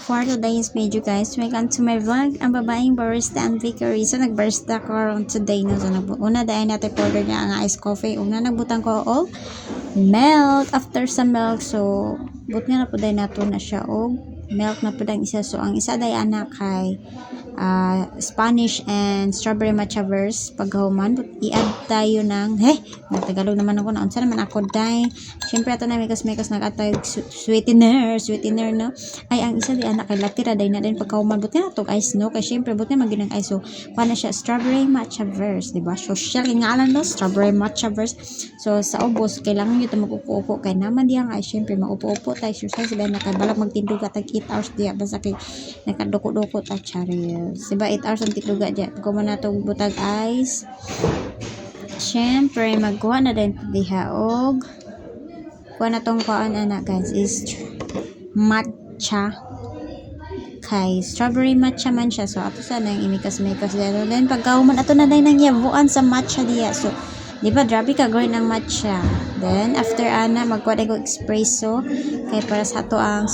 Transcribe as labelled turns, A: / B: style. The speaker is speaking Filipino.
A: for today's video, guys. Welcome to my vlog, ang babaeng barista and bakery. So nagbarista ko around today, no? So una dahil natin order niya ang iced coffee. Una nagbutang ko og milk. After sa milk, so but nga na po dahil nato na siya og milk na po dahil isa. So ang isa dahil anak kay Spanish and strawberry matcha verse paghuman, i-add tayo ng Tagalog naman ako na unsa naman ako dai. Syempre ato na mekas nagatay sweetener no. Ay ang isa di anak kay latira dai na din paghuman but na tog ice no kay syempre but na maginang ice so paano siya strawberry matcha verse, di ba? So siya kingalan no strawberry matcha verse. So sa ubos kailangan gyud magupo-upo kay naman diha ay syempre maupo-upo tay exercise dai na kay balak magtindog ka tag 8 hours diha basta kay nakaduko-duko ta charil. Diba 8 hours ang tituga dyan. Kung na itong butag ice. Siyempre, magkuha na din diha og kuha na itong kuhaan na guys is matcha. Kay strawberry matcha man siya. So, ato sa nang imikas-mikas dyan. Then, pagkauman, ato na din nang yabuan sa matcha diya. So, di ba, grabe ka gawin ng matcha. Then, after ana, magkuha na ko espresso. Kay para sa ato ang